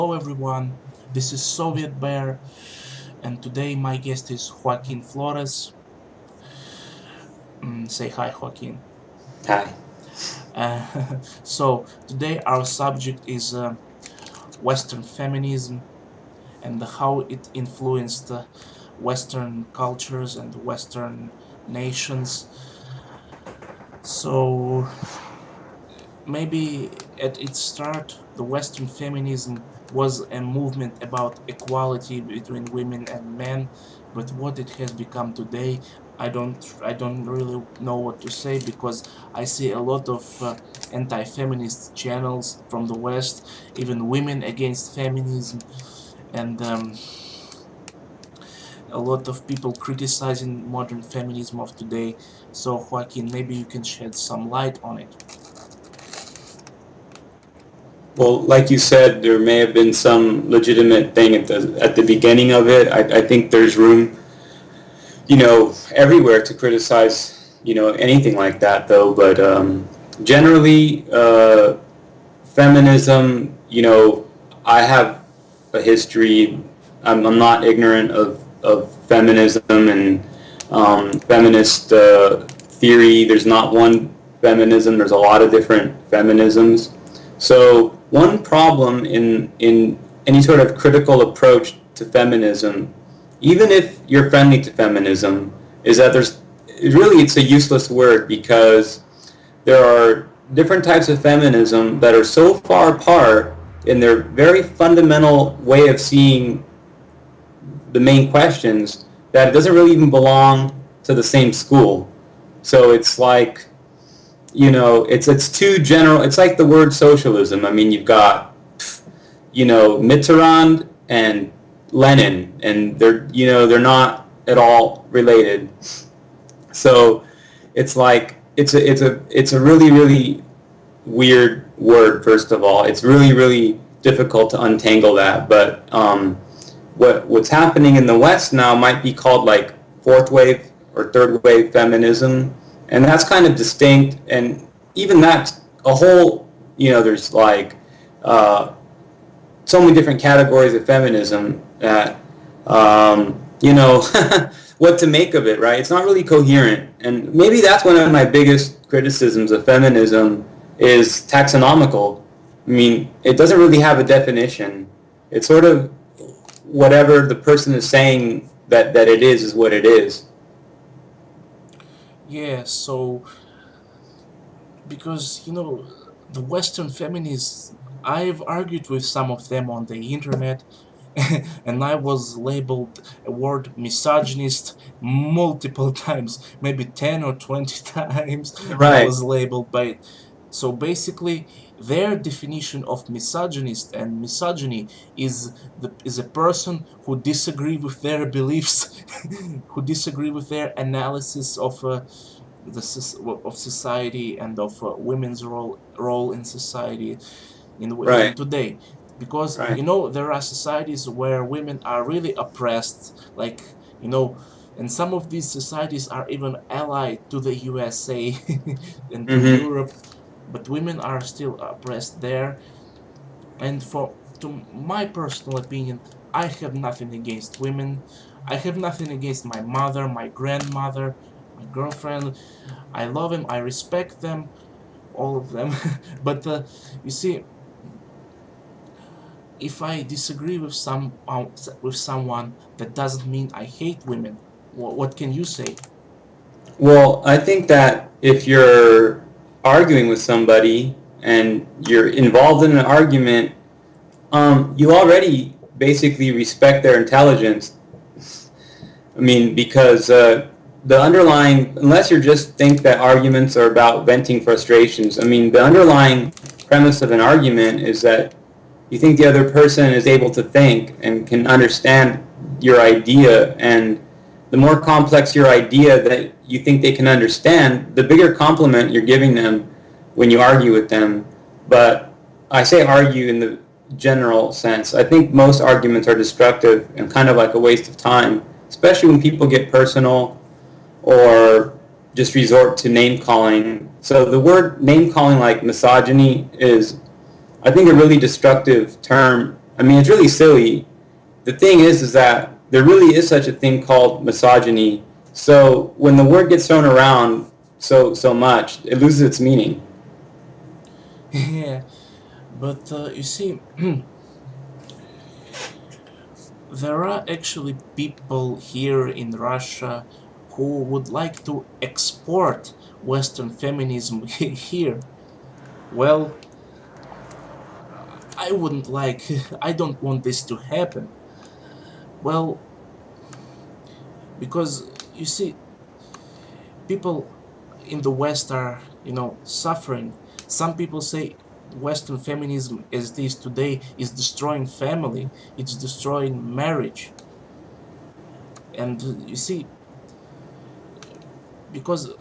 Hello everyone, this is Soviet Bear, and today my guest is Joaquin Flores. Say hi, Joaquin. Hi. So today our subject is Western feminism and how it influenced Western cultures and Western nations. So maybe at its start, the Western feminism was a movement about equality between women and men, but what it has become today, I don't really know what to say because I see a lot of anti-feminist channels from the West, even women against feminism, and a lot of people criticizing modern feminism of today. So Joaquin, maybe you can shed some light on it. Well, like you said, there may have been some legitimate thing at the beginning of it. I think there's room, everywhere to criticize, anything like that, though. But generally, feminism, I have a history. I'm not ignorant of feminism and feminist theory. There's not one feminism. There's a lot of different feminisms. So one problem in any sort of critical approach to feminism, even if you're friendly to feminism, is that it's a useless word because there are different types of feminism that are so far apart in their very fundamental way of seeing the main questions that it doesn't really even belong to the same school. So it's like, it's too general. It's like the word socialism. I mean, you've got, Mitterrand and Lenin, and they're not at all related. So it's like it's a really really weird word. First of all, it's really really difficult to untangle that. But what's happening in the West now might be called like fourth wave or third wave feminism, and that's kind of distinct. And even that's a whole. There's like uh, so many different categories of feminism that what to make of it, right? It's not really coherent, and maybe that's one of my biggest criticisms of feminism is taxonomical. I mean, it doesn't really have a definition. It's sort of whatever the person is saying that it is what it is. Yeah, so because the Western feminists, I've argued with some of them on the internet, and I was labeled a word misogynist multiple times, maybe 10 or 20 times. I Right. was labeled by it. So basically, their definition of misogynist and misogyny is a person who disagree with their beliefs, who disagree with their analysis of of society and of women's role in society in Right. today, because Right. there are societies where women are really oppressed, like and some of these societies are even allied to the USA and to Mm-hmm. Europe, but women are still oppressed there. And for to my personal opinion, I have nothing against women. I have nothing against my mother, my grandmother, my girlfriend. I love them, I respect them, all of them. But you see, if I disagree with someone, that doesn't mean I hate women. What can you say? Well, I think that if you're arguing with somebody and you're involved in an argument, you already basically respect their intelligence. I mean, because the underlying, unless you just think that arguments are about venting frustrations, I mean, the underlying premise of an argument is that you think the other person is able to think and can understand your idea, and the more complex your idea that you think they can understand, the bigger compliment you're giving them when you argue with them. But I say argue in the general sense. I think most arguments are destructive and kind of like a waste of time, especially when people get personal or just resort to name calling. So the word name calling, like misogyny, is, I think, a really destructive term I mean, it's really silly. The thing is that there really is such a thing called misogyny. So when the word gets thrown around so much, it loses its meaning. Yeah, but you see, there are actually people here in Russia who would like to export Western feminism here. Well, I wouldn't like, I don't want this to happen. Well, because you see, people in the West are, suffering. Some people say Western feminism as it is today is destroying family, it's destroying marriage. And you see, because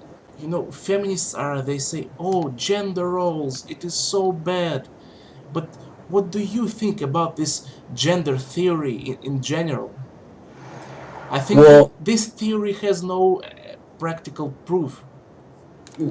feminists are, they say, oh, gender roles, it is so bad. But what do you think about this gender theory in general? I think Well, this theory has no practical proof.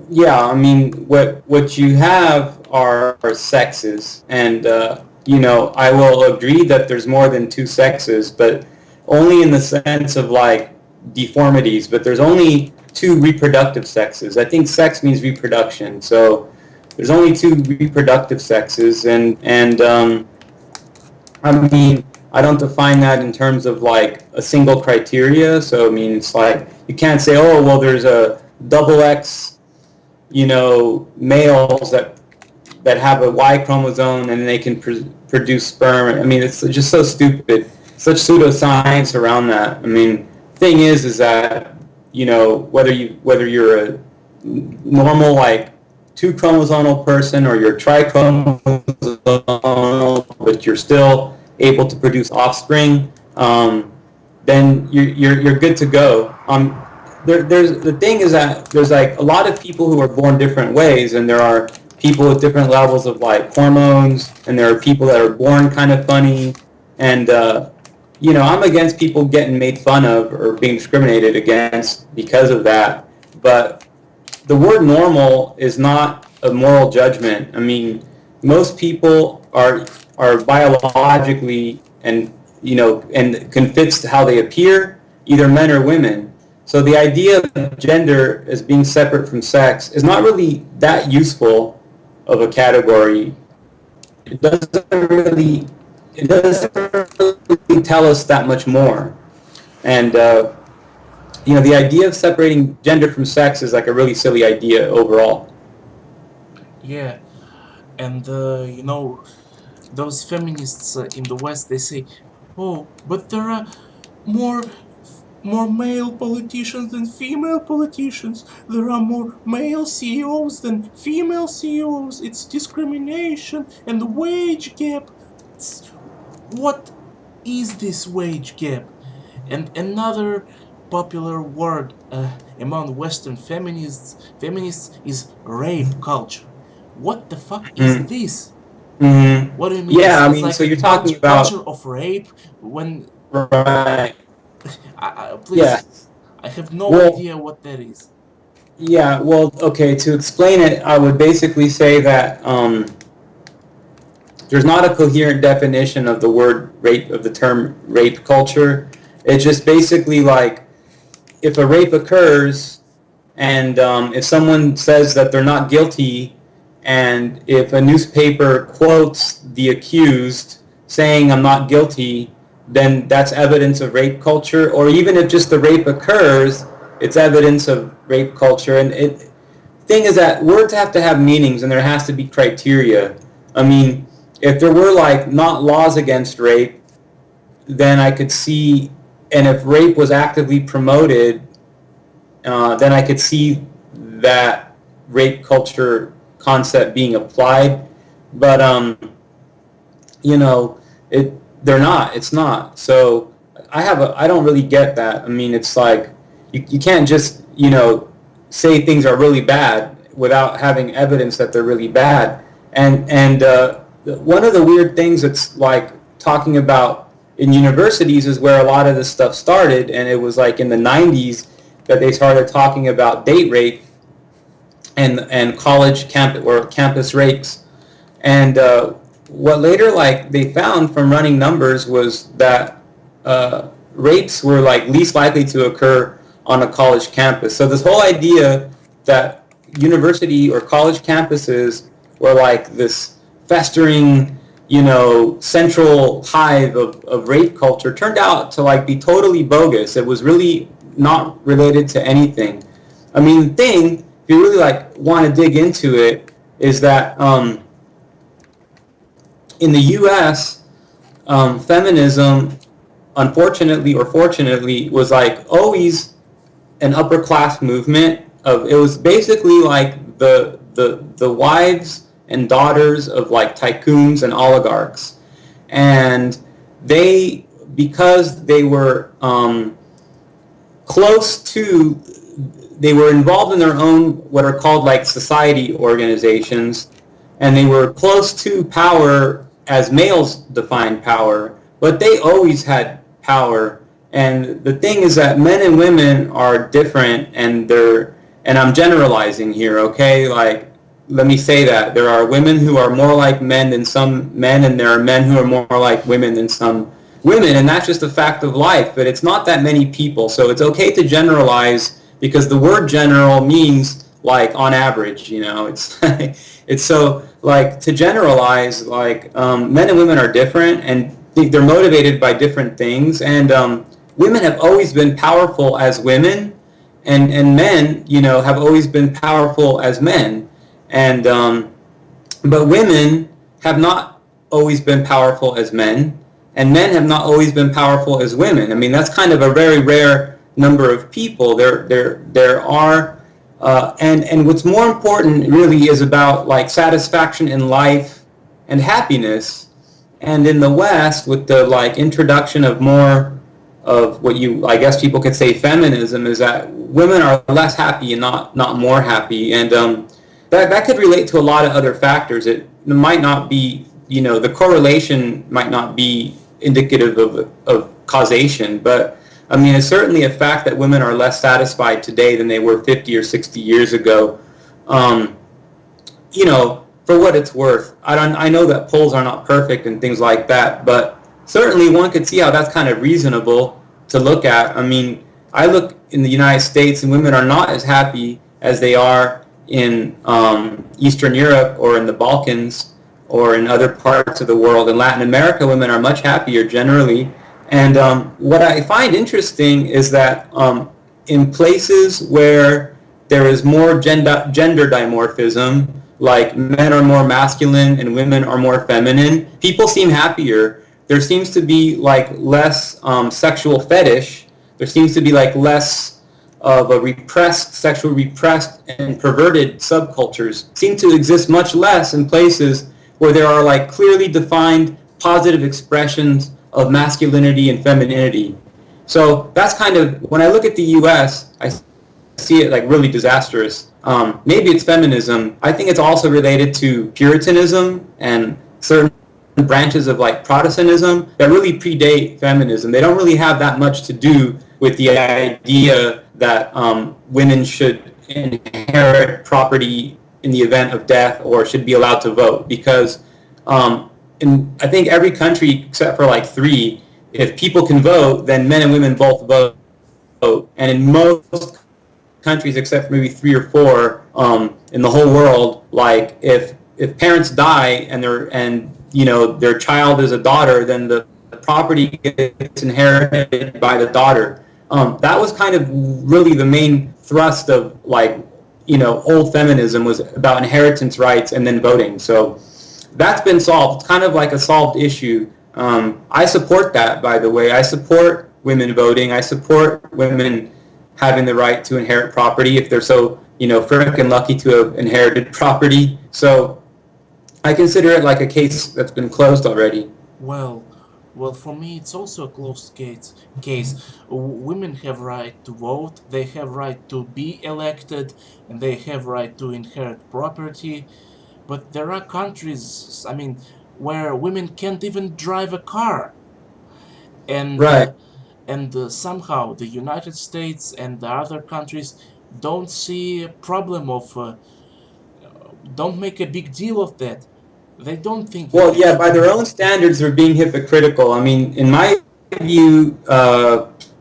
yeah, I mean, what you have are sexes, and I will agree that there's more than two sexes, but only in the sense of like deformities. But there's only two reproductive sexes. I think sex means reproduction, so there's only two reproductive sexes, and I mean, I don't define that in terms of like a single criteria. So I mean, it's like you can't say, oh, well, there's a double X, males that have a Y chromosome and they can produce sperm. I mean, it's just so stupid. Such pseudoscience around that. I mean, thing is that whether you're a normal like two chromosomal person or you're trichromosomal, but you're still able to produce offspring, then you're good to go. There's the thing is that there's like a lot of people who are born different ways, and there are people with different levels of like hormones, and there are people that are born kind of funny, and I'm against people getting made fun of or being discriminated against because of that. But the word normal is not a moral judgment. I mean, most people are biologically and can fit how they appear, either men or women. So the idea of gender as being separate from sex is not really that useful of a category. It doesn't really it doesn't really tell us that much more. And the idea of separating gender from sex is like a really silly idea overall. Yeah, and those feminists in the West, they say, oh, but there are more more male politicians than female politicians. There are more male CEOs than female CEOs. It's discrimination and the wage gap. What is this wage gap? And another popular word among Western feminists is rape culture. What the fuck is Mm. this? Mm-hmm. What do you mean? Yeah, I It's mean, like so a you're talking culture about of rape when right. Yeah. please, I have no Well, idea what that is. yeah. Well, okay. To explain it, I would basically say that there's not a coherent definition of the word rape of the term rape culture. It's just basically like if a rape occurs and if someone says that they're not guilty, and if a newspaper quotes the accused saying I'm not guilty, then that's evidence of rape culture. Or even if just the rape occurs, it's evidence of rape culture. And it thing is that words have to have meanings, and there has to be criteria. I mean, if there were like not laws against rape, then I could see, and if rape was actively promoted, then I could see that rape culture concept being applied. But you know, it they're not. It's not. So I don't really get that. I mean, it's like you can't just say things are really bad without having evidence that they're really bad. And one of the weird things that's like talking about in universities is where a lot of this stuff started, and it was like in the 90s that they started talking about date rape and college campus rapes. And what later like they found from running numbers was that rapes were like least likely to occur on a college campus. So this whole idea that university or college campuses were like this festering, central hive of rape culture turned out to like be totally bogus. It was really not related to anything. I mean, the thing, if you really like want to dig into it, is that in the U.S., feminism, unfortunately or fortunately, was like always an upper class movement. It was basically like the wives and daughters of like tycoons and oligarchs, and they, because they were close to, they were involved in their own what are called like society organizations, and they were close to power as males define power, but they always had power. And the thing is that men and women are different, and I'm generalizing here, okay? Like, let me say that there are women who are more like men than some men, and there are men who are more like women than some women, and that's just a fact of life. But it's not that many people, so it's okay to generalize, because the word general means like on average, it's it's so like to generalize, like men and women are different, and they're motivated by different things, and women have always been powerful as women, and men, have always been powerful as men, and but women have not always been powerful as men, and men have not always been powerful as women. I mean, that's kind of a very rare number of people. There are, and what's more important really is about like satisfaction in life and happiness. And in the West, with the like introduction of more of what I guess people could say feminism, is that women are less happy and not more happy, and that could relate to a lot of other factors. It might not be, the correlation might not be indicative of causation, but I mean, it's certainly a fact that women are less satisfied today than they were 50 or 60 years ago. Um, for what it's worth, I know that polls are not perfect and things like that, but certainly one could see how that's kind of reasonable to look at. I mean, I look in the United States, and women are not as happy as they are in Eastern Europe or in the Balkans or in other parts of the world. In Latin America, women are much happier generally. And what I find interesting is that in places where there is more gender dimorphism, like men are more masculine and women are more feminine, people seem happier. There seems to be like less sexual fetish. There seems to be like less of a sexual repressed and perverted subcultures seem to exist much less in places where there are like clearly defined positive expressions of masculinity and femininity. So that's kind of, when I look at the U.S., I see it like really disastrous. Maybe it's feminism. I think it's also related to Puritanism and certain branches of like Protestantism that really predate feminism. They don't really have that much to do with the idea that women should inherit property in the event of death or should be allowed to vote, because in I think every country except for like 3, if people can vote, then men and women both vote. And in most countries except for maybe 3 or 4 in the whole world, like if parents die and their child is a daughter, then the property gets inherited by the daughter. That was kind of really the main thrust of like old feminism, was about inheritance rights and then voting. So that's been solved. It's kind of like a solved issue. I support that, by the way. I support women voting. I support women having the right to inherit property if they're so, frickin' lucky to have inherited property. So I consider it like a case that's been closed already. Well, well, for me, it's also a closed case. Women have right to vote. They have right to be elected, and they have right to inherit property. But there are countries, I mean, where women can't even drive a car, and Right. uh, and somehow the United States and the other countries don't see a problem of, don't make a big deal of that. They don't think Well, like yeah, by their own standards, they're being hypocritical. I mean, in my view,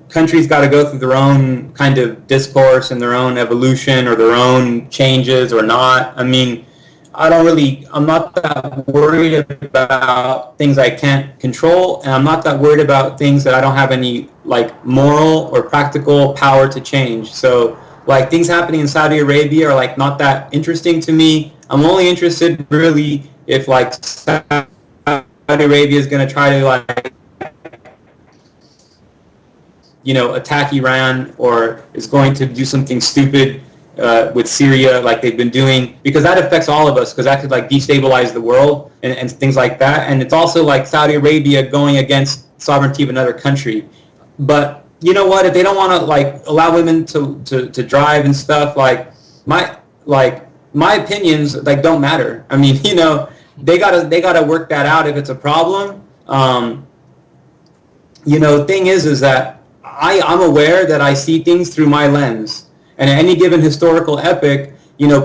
countries got to go through their own kind of discourse and their own evolution or their own changes or not. I mean, I'm not that worried about things I can't control, and I'm not that worried about things that I don't have any like moral or practical power to change. So, like things happening in Saudi Arabia are like not that interesting to me. I'm only interested really if like Saudi Arabia is going to try to like attack Iran or is going to do something stupid with Syria like they've been doing, because that affects all of us, because that could like destabilize the world and things like that. And it's also like Saudi Arabia going against sovereignty of another country. But you know what? If they don't want to like allow women to drive and stuff, my my opinions like don't matter. I mean, they gotta work that out if it's a problem. Thing is that I'm aware that I see things through my lens. And at any given historical epoch,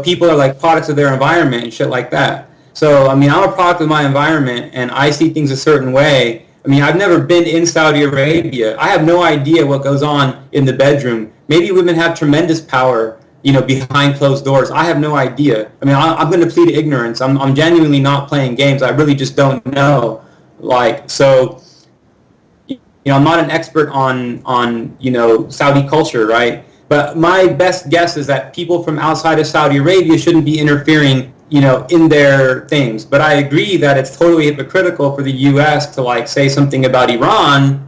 people are like products of their environment and shit like that. So, I mean, I'm a product of my environment and I see things a certain way. I mean, I've never been in Saudi Arabia. I have no idea what goes on in the bedroom. Maybe women have tremendous power, behind closed doors. I have no idea. I mean, I'm going to plead ignorance. I'm genuinely not playing games. I really just don't know. I'm not an expert on Saudi culture, right? But my best guess is that people from outside of Saudi Arabia shouldn't be interfering, in their things. But I agree that it's totally hypocritical for the U.S. to like say something about Iran,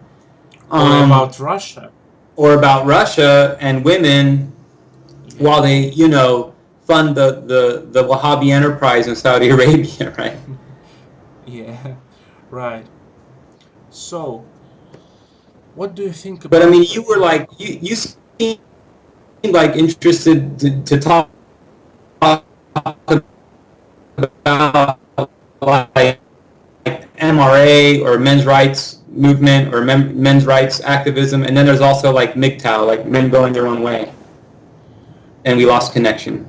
or about Russia. or about Russia and women, while they, fund the Wahhabi enterprise in Saudi Arabia, right? Yeah, right. So, what do you think But I about? mean, you were like you seem like interested to talk about like MRA or men's rights movement or men's rights activism, and then there's also like MGTOW, like men going their own way, and we lost connection.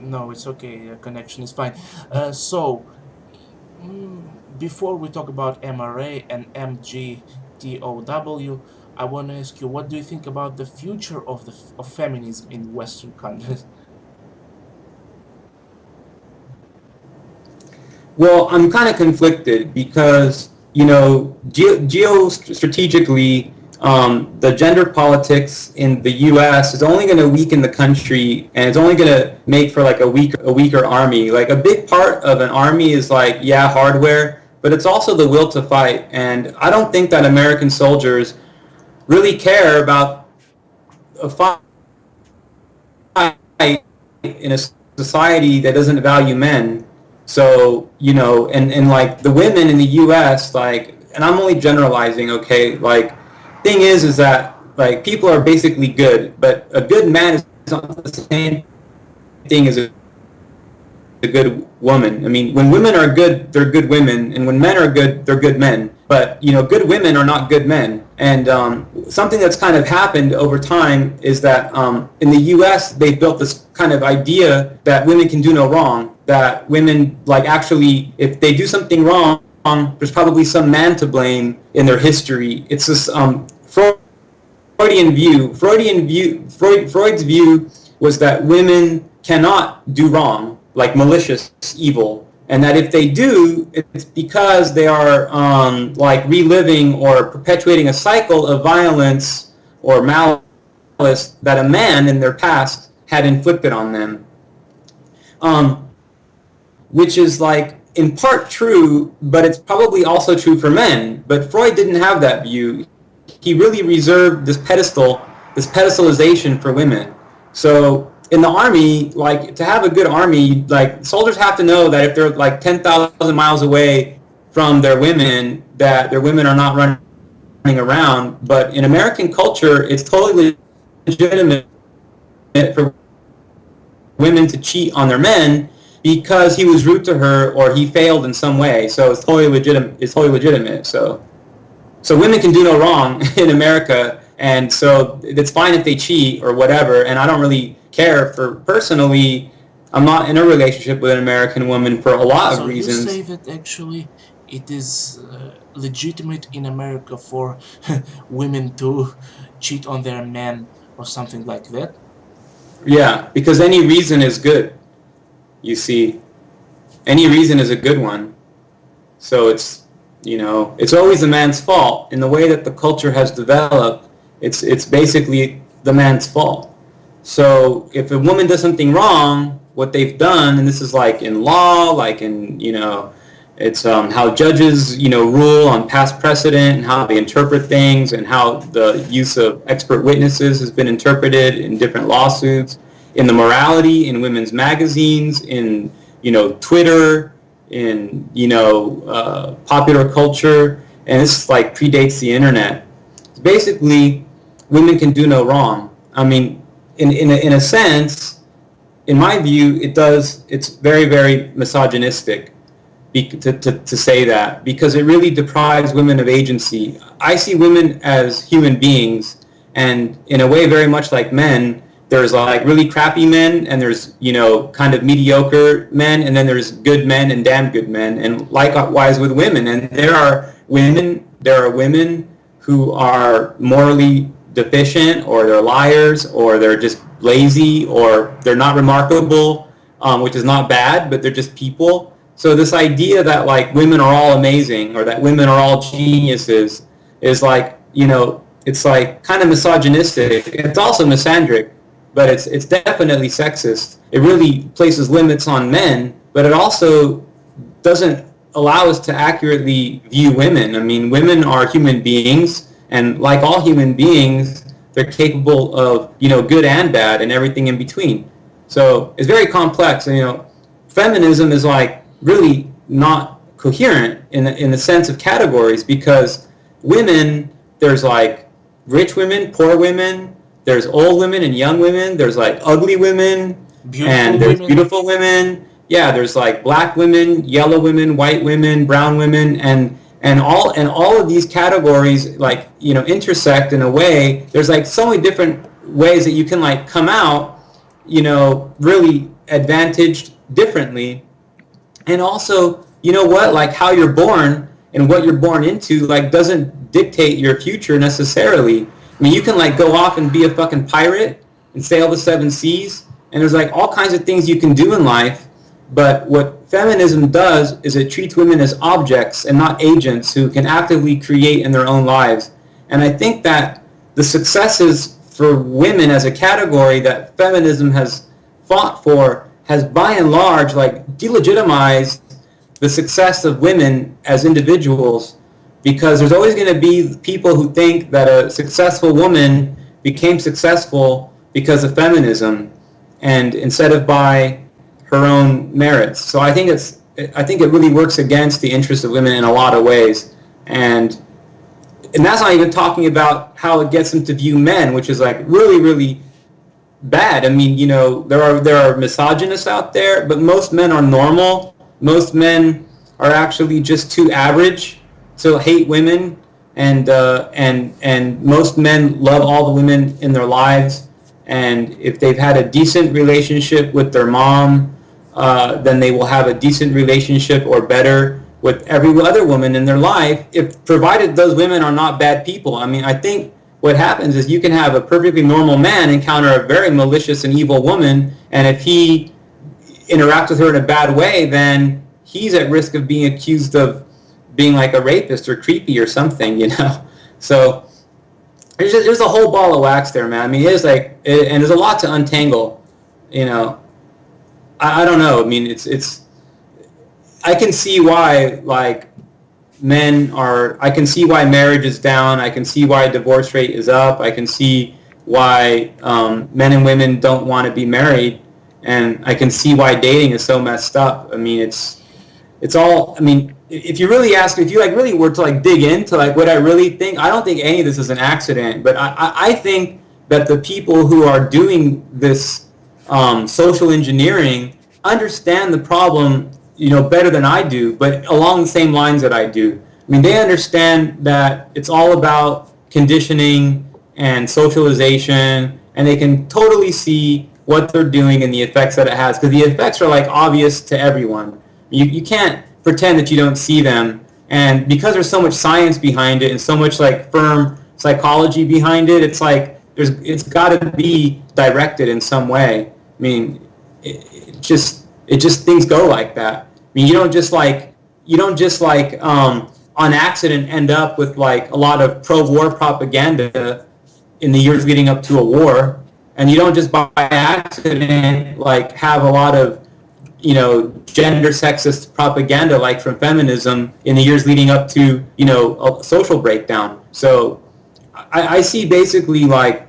No, it's okay. Connection is fine. So, before we talk about MRA and MGTOW, I want to ask you, what do you think about the future of feminism in Western countries? Well, I'm kind of conflicted because, geostrategically, the gender politics in the U.S. is only going to weaken the country, and it's only going to make for like a weaker army. Like a big part of an army is like, yeah, hardware, but it's also the will to fight. And I don't think that American soldiers really care about a fight in a society that doesn't value men. So, and like the women in the U.S., like, and I'm only generalizing, okay, like, thing is that like people are basically good, but a good man is not the same thing as a good woman. I mean, when women are good, they're good women, and when men are good, they're good men. But good women are not good men. And something that's kind of happened over time is that in the U.S. they've built this kind of idea that women can do no wrong. That women like actually, if they do something wrong, there's probably some man to blame in their history. It's this Freudian view. Freud's view was that women cannot do wrong, like malicious evil, and that if they do, it's because they are like reliving or perpetuating a cycle of violence or malice that a man in their past had inflicted on them, which is like in part true, but it's probably also true for men. But Freud didn't have that view. He really reserved this pedestalization for women. So in the army, like to have a good army, like soldiers have to know that if they're like 10,000 miles away from their women, that their women are not running around. But in American culture, it's totally legitimate for women to cheat on their men because he was rude to her or he failed in some way. So it's totally legitimate. So women can do no wrong in America, and so it's fine if they cheat or whatever. And I don't really care for personally I'm not in a relationship with an American woman for a lot of So you say reasons. that actually it is legitimate in America for women to cheat on their men or something like that? Yeah, because any reason is good. You see, any reason is a good one. So it's always the man's fault. In the way that the culture has developed, it's basically the man's fault. So if a woman does something wrong, what they've done, and this is like in law, like in, it's how judges, rule on past precedent and how they interpret things and how the use of expert witnesses has been interpreted in different lawsuits, in the morality, in women's magazines, in, Twitter, in, popular culture, and this like predates the internet. Basically, women can do no wrong. I mean, in a sense, in my view, it's very, very misogynistic to say that, because it really deprives women of agency. I see women as human beings, and in a way very much like men, there's like really crappy men, and there's, kind of mediocre men, and then there's good men and damn good men, and likewise with women. And there are women who are morally deficient, or they're liars, or they're just lazy, or they're not remarkable, which is not bad, but they're just people. So this idea that like women are all amazing, or that women are all geniuses, is like, it's like kind of misogynistic. It's also misandric, but it's definitely sexist. It really places limits on men, but it also doesn't allow us to accurately view women. I mean, women are human beings, and like all human beings, they're capable of, good and bad and everything in between. So it's very complex. And, feminism is like really not coherent in the sense of categories, because women, there's like rich women, poor women, there's old women and young women, there's like ugly women, Beautiful and there's women? beautiful women. Yeah, there's like black women, yellow women, white women, brown women, and all of these categories like, intersect in a way. There's like so many different ways that you can like come out, really advantaged differently. And also, you know what, like how you're born and what you're born into like doesn't dictate your future necessarily. I mean, you can like go off and be a fucking pirate and sail the seven seas, and there's like all kinds of things you can do in life. But what feminism does is it treats women as objects and not agents who can actively create in their own lives. And I think that the successes for women as a category that feminism has fought for has by and large like delegitimized the success of women as individuals, because there's always going to be people who think that a successful woman became successful because of feminism and instead of by her own merits. So I think it really works against the interests of women in a lot of ways. And that's not even talking about how it gets them to view men, which is like really, really bad. I mean, there are misogynists out there, but most men are normal. Most men are actually just too average to hate women, and most men love all the women in their lives. And if they've had a decent relationship with their mom, then they will have a decent relationship or better with every other woman in their life, if provided those women are not bad people. I mean, I think what happens is you can have a perfectly normal man encounter a very malicious and evil woman, and if he interacts with her in a bad way, then he's at risk of being accused of being like a rapist or creepy or something. So there's a whole ball of wax there, man. I mean, and there's a lot to untangle. I don't know. I mean, I can see why like I can see why marriage is down. I can see why divorce rate is up. I can see why men and women don't want to be married, and I can see why dating is so messed up. I mean, it's all. I mean, if you really ask, if you like really were to like dig into like what I really think, I don't think any of this is an accident. But I think that the people who are doing this social engineering understand the problem, better than I do, but along the same lines that I do. I mean, they understand that it's all about conditioning and socialization, and they can totally see what they're doing and the effects that it has, because the effects are like obvious to everyone. You can't pretend that you don't see them, and because there's so much science behind it and so much like firm psychology behind it, it's like it's got to be directed in some way. I mean, it just things go like that. I mean, you don't just like on accident end up with like a lot of pro-war propaganda in the years leading up to a war, and you don't just by accident like have a lot of gender sexist propaganda like from feminism in the years leading up to a social breakdown. So I see basically like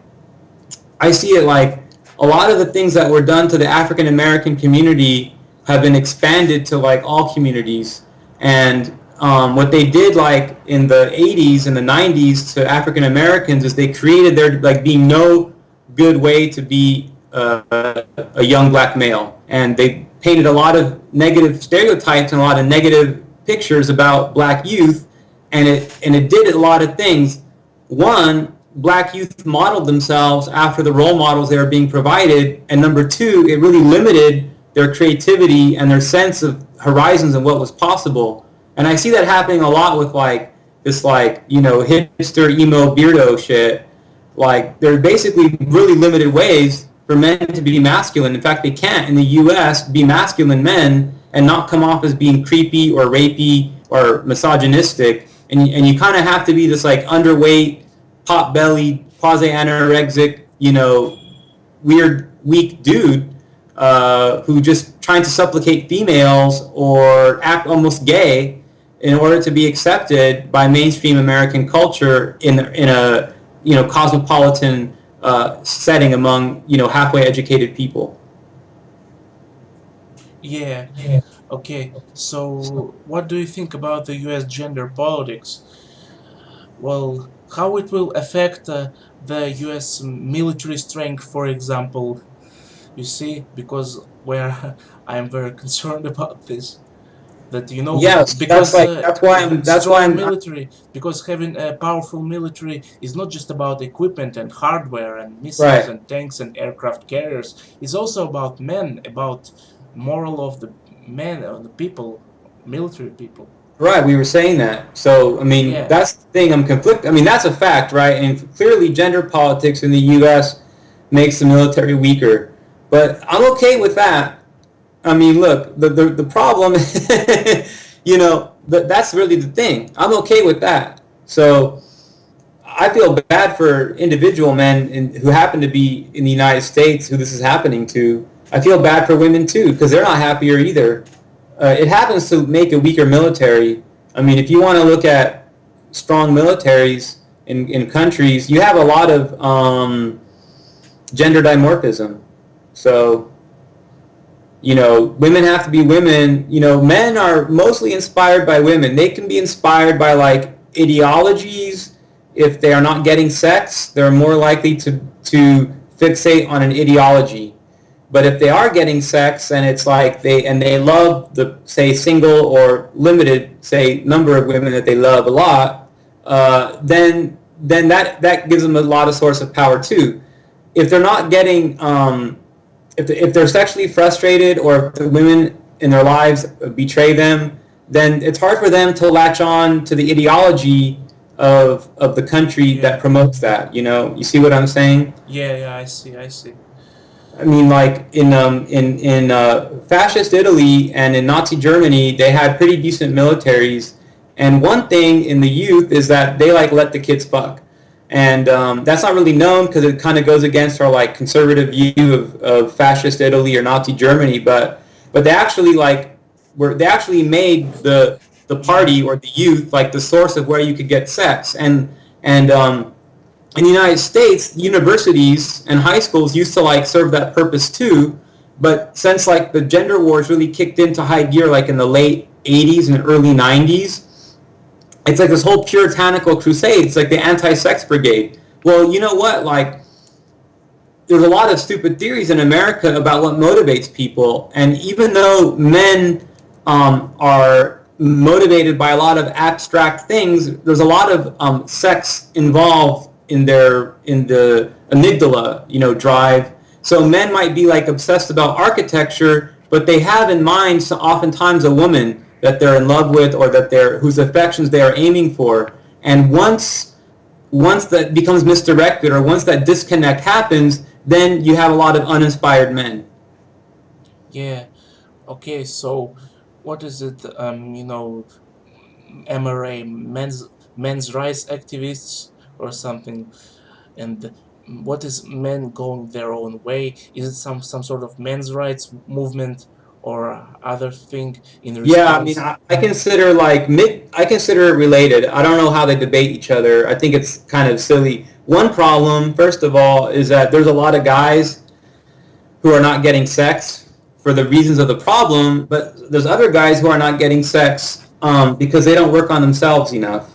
I see it like a lot of the things that were done to the African American community have been expanded to like all communities. And what they did like in the 80s and the 90s to African Americans is they created there like being no good way to be a young black male. And they painted a lot of negative stereotypes and a lot of negative pictures about black youth. And it did a lot of things. One, black youth modeled themselves after the role models they were being provided, and number two, it really limited their creativity and their sense of horizons and what was possible. And I see that happening a lot with like this like hipster emo beardo shit. Like there are basically really limited ways for men to be masculine. In fact, they can't in the U.S. be masculine men and not come off as being creepy or rapey or misogynistic. And you kind of have to be this like underweight, pot-bellied, quasi-anorexic, weird, weak dude who just trying to supplicate females or act almost gay in order to be accepted by mainstream American culture in a cosmopolitan setting among halfway educated people. Yeah. Okay. So, what do you think about the U.S. gender politics? Well, how it will affect the U.S. military strength, for example? You see, because where I am very concerned about this. That Yes, that's because like that's why strong I'm military, because having a powerful military is not just about equipment and hardware and missiles right. and tanks and aircraft carriers. It's also about men, about moral of the men, of the people, military people. Right, we were saying that. So, I mean, Yeah. that's the thing. I'm conflicted. I mean, that's a fact, right? And clearly, gender politics in the U.S. makes the military weaker. But I'm okay with that. I mean, look, the problem, that's really the thing. I'm okay with that. So, I feel bad for individual men who happen to be in the United States who this is happening to. I feel bad for women too because they're not happier either. It happens to make a weaker military. I mean, if you want to look at strong militaries in countries, you have a lot of gender dimorphism. So, women have to be women. Men are mostly inspired by women. They can be inspired by like ideologies. If they are not getting sex, they're more likely to fixate on an ideology. But if they are getting sex and it's like they love the say single or limited say number of women that they love a lot, then that gives them a lot of source of power too. If they're not getting if they're sexually frustrated or if the women in their lives betray them, then it's hard for them to latch on to the ideology of the country that Yeah. promotes that. You see what I'm saying? Yeah. I see. I see. I mean, like in fascist Italy and in Nazi Germany, they had pretty decent militaries. And one thing in the youth is that they like let the kids fuck, and that's not really known because it kind of goes against our like conservative view of fascist Italy or Nazi Germany. But they actually they actually made the Yeah. party or the youth like the source of where you could get sex. And in the United States, universities and high schools used to like serve that purpose too, but since like the gender wars really kicked into high gear like in the late 80s and early 90s, it's like this whole puritanical crusade. It's like the anti-sex brigade. Well, you know what? Like there's a lot of stupid theories in America about what motivates people, and even though men are motivated by a lot of abstract things, there's a lot of sex involved in the amygdala, drive, So men might be like obsessed about architecture, but they have in mind oftentimes a woman that they're in love with, or that they're whose affections they are aiming for. And once that becomes misdirected, or once that disconnect happens, then you have a lot of uninspired men. Yeah. Okay. So, what is it? MRA, men's rights activists or something. And what is men going their own way? Is it some sort of men's rights movement or other thing in Yeah, I mean, response? I consider like I consider it related. I don't know how they debate each other. I think it's kind of silly. One problem, first of all, is that there's a lot of guys who are not getting sex for the reasons of the problem, but there's other guys who are not getting sex because they don't work on themselves enough,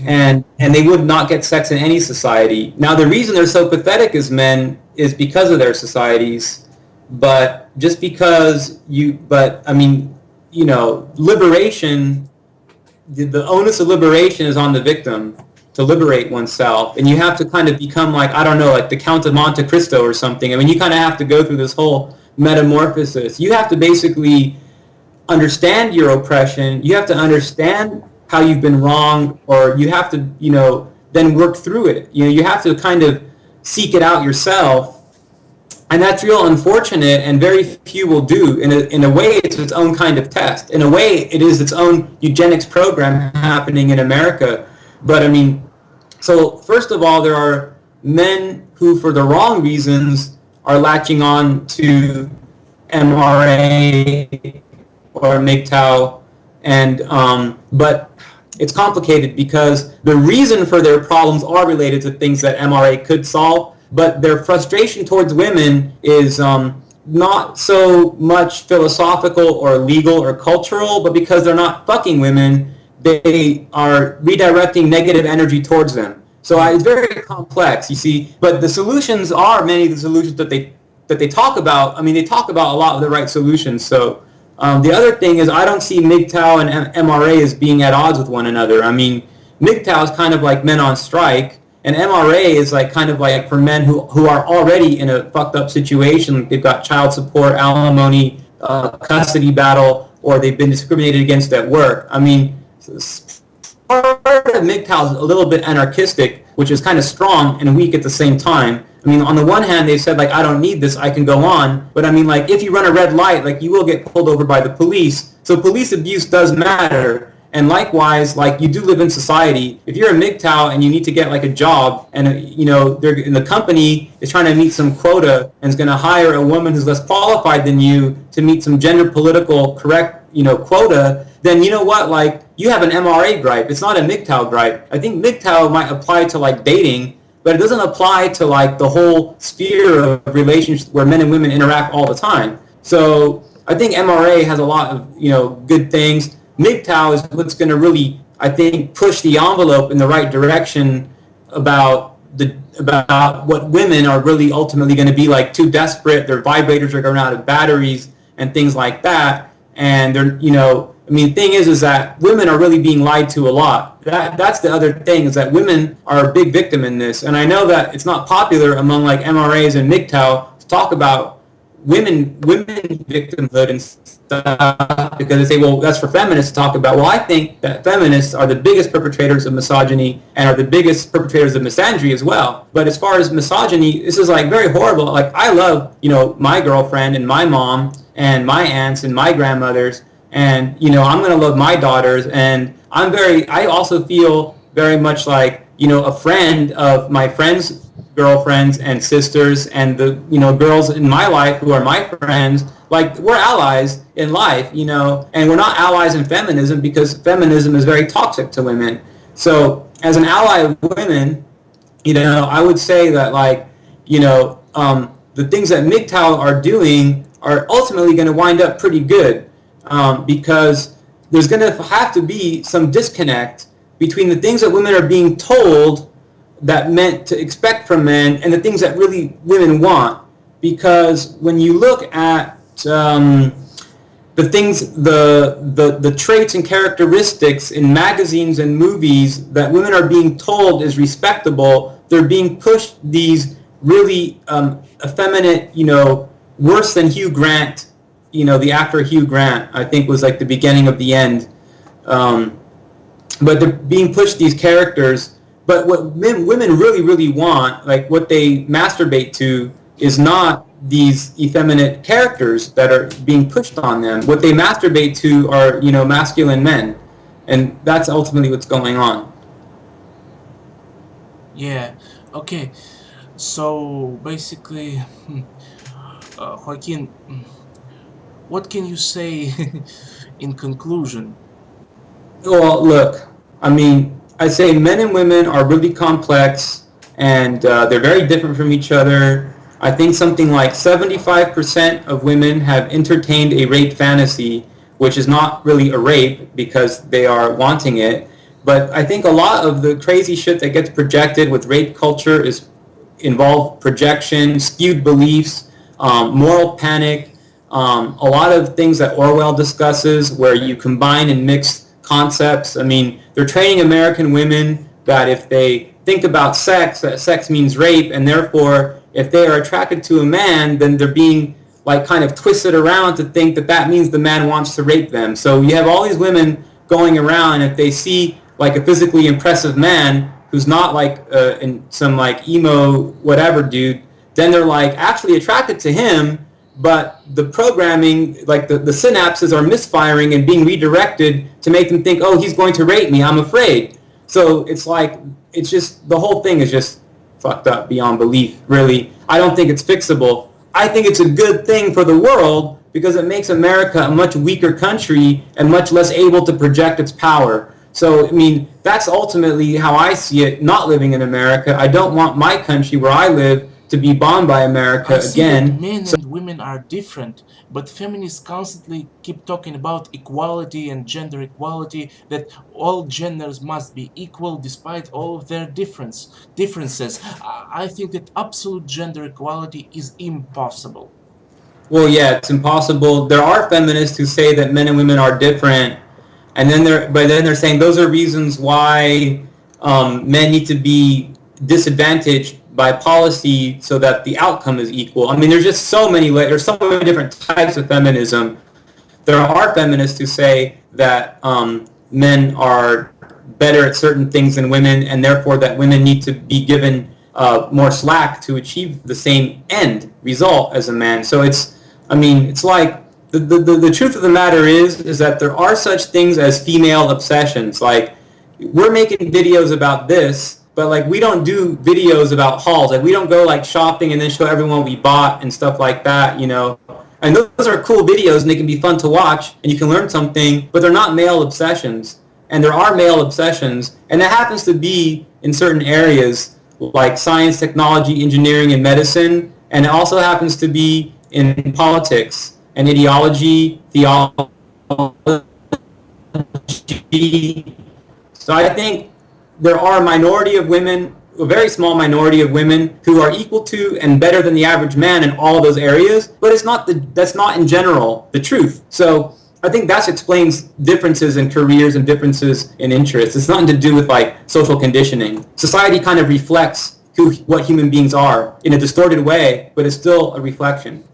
and they would not get sex in any society. Now, the reason they're so pathetic as men is because of their societies, but just because but I mean, liberation, the onus of liberation is on the victim to liberate oneself, and you have to kind of become like, I don't know, like the Count of Monte Cristo or something. I mean, you kind of have to go through this whole metamorphosis. You have to basically understand your oppression. You have to understand how you've been wronged, or you have to, then work through it. You have to kind of seek it out yourself. And that's real unfortunate, and very few will do. In a way, it's its own kind of test. In a way, it is its own eugenics program happening in America. But I mean, so first of all, there are men who, for the wrong reasons, are latching on to MRA or MGTOW, and but it's complicated because the reason for their problems are related to things that MRA could solve, but their frustration towards women is not so much philosophical or legal or cultural, but because they're not fucking women, they are redirecting negative energy towards them. So it's very complex, you see. But the solutions are many of the solutions that they talk about. I mean, they talk about a lot of the right solutions. So the other thing is, I don't see MGTOW and MRA as being at odds with one another. I mean, MGTOW is kind of like men on strike, and MRA is like kind of like for men who are already in a fucked up situation. They've got child support, alimony, custody battle, or they've been discriminated against at work. I mean, part of MGTOW is a little bit anarchistic, which is kind of strong and weak at the same time. I mean, on the one hand, they said, like, I don't need this, I can go on. But I mean, like, if you run a red light, like, you will get pulled over by the police. So police abuse does matter. And likewise, like, you do live in society. If you're a MGTOW and you need to get, like, a job, and, the company is trying to meet some quota and is going to hire a woman who's less qualified than you to meet some gender political correct, quota, then you know what, like, you have an MRA gripe. It's not a MGTOW gripe. I think MGTOW might apply to, like, dating, but it doesn't apply to, like, the whole sphere of relationships where men and women interact all the time. So I think MRA has a lot of, good things. MGTOW is what's going to really, I think, push the envelope in the right direction about what women are really ultimately going to be like, too desperate. Their vibrators are going out of batteries and things like that. And they're, the thing is that women are really being lied to a lot. That's the other thing, is that women are a big victim in this. And I know that it's not popular among like MRAs and MGTOW to talk about women victimhood and stuff, because they say, well, that's for feminists to talk about. Well, I think that feminists are the biggest perpetrators of misogyny and are the biggest perpetrators of misandry as well. But as far as misogyny, this is like very horrible. Like, I love, my girlfriend and my mom and my aunts and my grandmothers, and I'm going to love my daughters, and I also feel very much like, a friend of my friends' girlfriends and sisters, and the girls in my life who are my friends. Like, we're allies in life, and we're not allies in feminism, because feminism is very toxic to women. So as an ally of women, I would say that, like, the things that MGTOW are doing are ultimately going to wind up pretty good, because there's going to have to be some disconnect between the things that women are being told that meant to expect from men and the things that really women want. Because when you look at the things, the traits and characteristics in magazines and movies that women are being told is respectable, they're being pushed these really effeminate, worse than Hugh Grant. The actor Hugh Grant, I think, was like the beginning of the end. Um, but they're being pushed these characters. But what women really, really want, like what they masturbate to, is not these effeminate characters that are being pushed on them. What they masturbate to are, masculine men, and that's ultimately what's going on. Yeah. Okay. So basically, Joaquin, what can you say in conclusion? Well, look, I mean, I say men and women are really complex, and they're very different from each other. I think something like 75% of women have entertained a rape fantasy, which is not really a rape because they are wanting it. But I think a lot of the crazy shit that gets projected with rape culture is involve projection, skewed beliefs, moral panic, a lot of things that Orwell discusses where you combine and mix concepts. I mean, they're training American women that if they think about sex, that sex means rape, and therefore if they are attracted to a man, then they're being like kind of twisted around to think that that means the man wants to rape them. So you have all these women going around, and if they see like a physically impressive man who's not like in some like emo whatever dude, then they're like actually attracted to him, but the programming, like the synapses are misfiring and being redirected to make them think, oh, he's going to rape me, I'm afraid. So it's like, it's just, the whole thing is just fucked up beyond belief, really. I don't think it's fixable. I think it's a good thing for the world because it makes America a much weaker country and much less able to project its power. So, I mean, that's ultimately how I see it, not living in America. I don't want my country where I live to be bombed by I America see that again. men So, and women are different, but feminists constantly keep talking about equality and gender equality, that all genders must be equal despite all of their differences. I think that absolute gender equality is impossible. well, yeah, it's impossible. There are feminists who say that men and women are different, and then they're saying those are reasons why men need to be disadvantaged by policy so that the outcome is equal. I mean, there's so many different types of feminism. There are feminists who say that men are better at certain things than women, and therefore that women need to be given more slack to achieve the same end result as a man. So it's like the truth of the matter is that there are such things as female obsessions. Like, we're making videos about this, but like we don't do videos about hauls. Like, we don't go like shopping and then show everyone we bought and stuff like that. And those are cool videos and they can be fun to watch and you can learn something, but they're not male obsessions. And there are male obsessions, and that happens to be in certain areas like science, technology, engineering, and medicine, and it also happens to be in politics and ideology, theology. So I think there are a minority of women, a very small minority of women, who are equal to and better than the average man in all of those areas, but that's not in general the truth. So I think that explains differences in careers and differences in interests. It's nothing to do with like social conditioning. Society kind of reflects what human beings are in a distorted way, but it's still a reflection.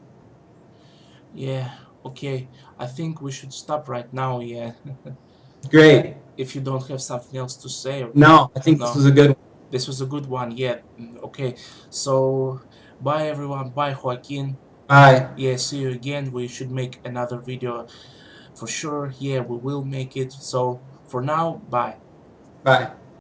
Yeah, okay. I think we should stop right now, yeah. Great. If you don't have something else to say, or No, I think this no. was a good one. This was a good one, yeah. Okay. So, bye everyone. Bye, Joaquin. Bye. Yeah, see you again. We should make another video for sure. Yeah, we will make it. So, for now, bye. Bye.